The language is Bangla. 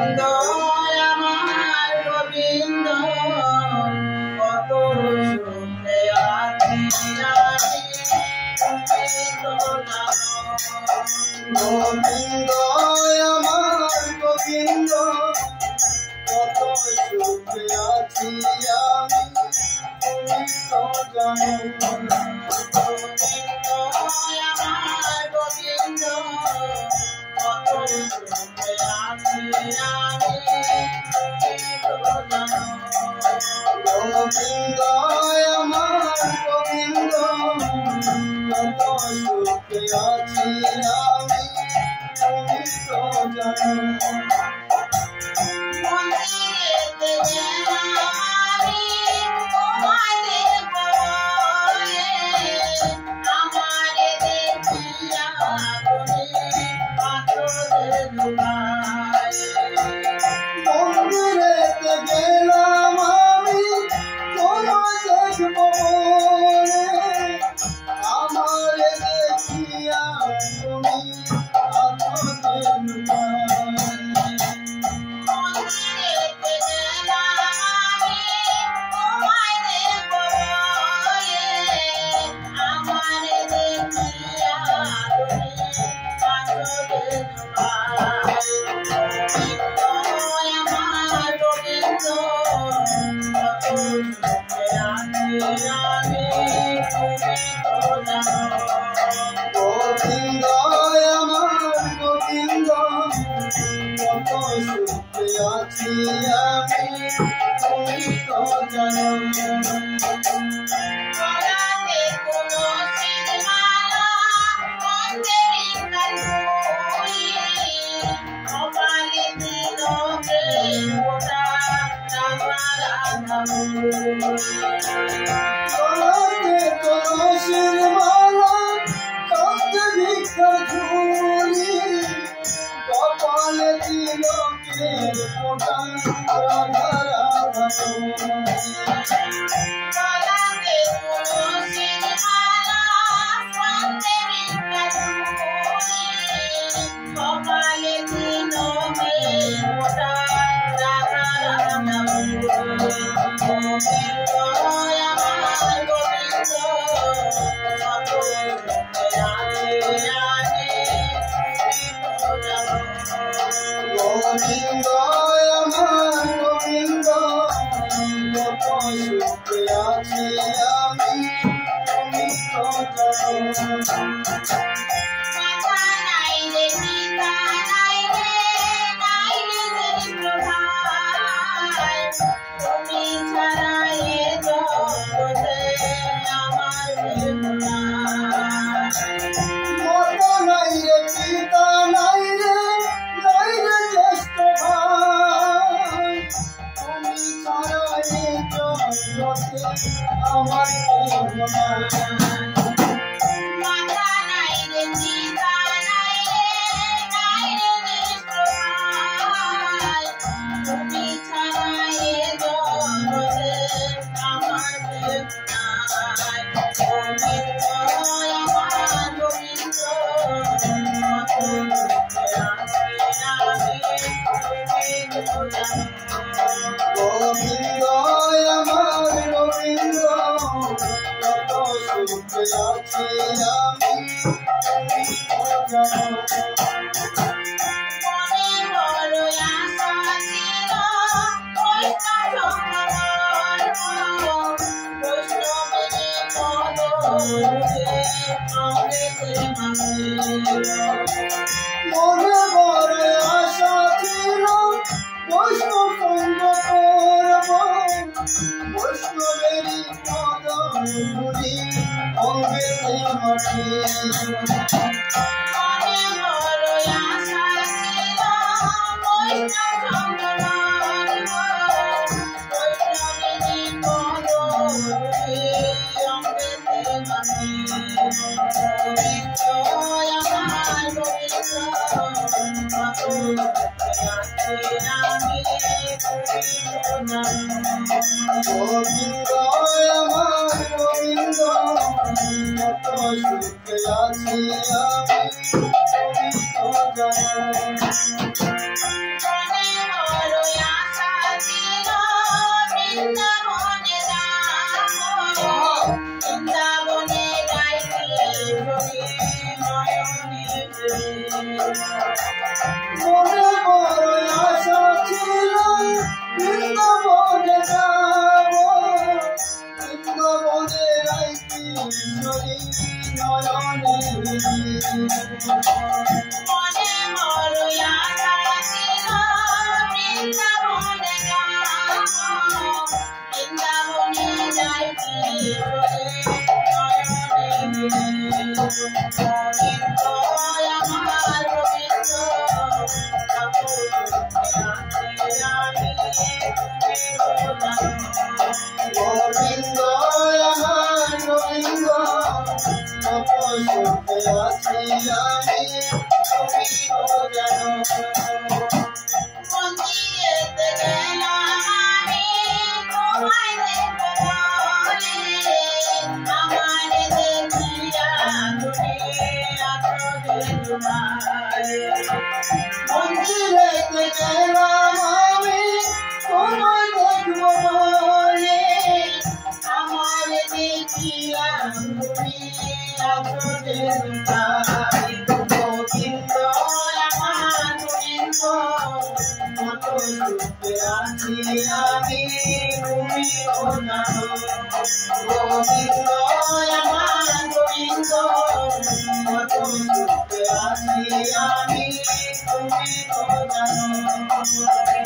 গোবিন্দ আমার গোবিন্দ কত সুখে আছি আমি তুমি তো জানো গোবিন্দ আমার গোবিন্দ কত সুখে আছি আমি তুমি তো জানো গোবিন্দ আমার গোবিন্দ কত সুখে আছি আমি তুমি তো জানো গোবিন্দ আমার গোবিন্দ কত সুখে আছি আমি তুমি তো জানো মন্দিরেতে গেলাম আমি তোমায় দেখবো আমারে দেখিয়া তুমি পাথরে ডুবায় মন্দিরেতে গেলাম আমি তোমায় দেখবো আমার দেখিয়া তুমি আতরে ডুবায় মন্দিরেতে গেলাম আমি তোমায় দেখবো আমারে দেখিয়া তুমি পাথরে ডুবায় গোবিন্দ আমার গোবিন্দ কত সুখে আছি আমি তুমি তো জানো গোবিন্দ আমার গোবিন্দ কত সুখে আছি আমি তুমি তো জানো গলাতে তুলসীর মালা কণ্ঠে বৃন্দাবনী কপালে তিলকে ফোঁটা রাধা রাধা গলাতে তুলসীর মালা কণ্ঠে ভিক্ষার ঝুলি কপালে তিলকের ফোঁটা রাধা রাধা গলাতে তুলসীর মালা কণ্ঠে বৃন্দাবনী কপালে তিলকে ফোঁটা রাধা রাধা গোবিন্দ আমার গোবিন্দ কত সুখে আছি আমি তুমি তো জানো গোবিন্দ আমার গোবিন্দ কত সুখে আছি আমি তুমি তো জানো মাতা নাই রে পিতা নাই রে ভাই তুমি ছাড়া এ জগতে আমার কেউ নাই মাতা নাই রে পিতা নাই রে জ্যেষ্ঠ ভাই তুমি ছাড়া এই জগতে আমার কেউ নাই মাতা নাই রে পিতা নাই রে জ্যেষ্ঠ ভাই তুমি ছাড়া এ জগতে আমার কেউ নাই গোবিন্দ আমার গোবিন্দ কত সুখে আছি আমি তুমি তো জানো গোবিন্দ আমার গোবিন্দ কত সুখে আছি আমি তুমি তো জানো মনে বড় আশা ছিল বৈষ্ণবের পদ রূপে অমৃতে মনে বড় আশা ছিল বৈষ্ণব সঙ্গ করব বৈষ্ণবেরই পদ ধুলি অঙ্গেতে মাটি মনে বড় আশা ছিল বৈষ্ণব বৈষ্ণবের পদ রূপে অমৃতে গোবিন্দ আমার গোবিন্দ কত সুখে আছি আমি তুমি তো জানো গোবিন্দ আমার গোবিন্দ কত সুখে আছি আমি তুমি তো জানো মনে সুখে আছি আমি তুমি তো জানো গোবিন্দ আমার গোবিন্দ কত সুখে আছি আমি তুমি তো জানো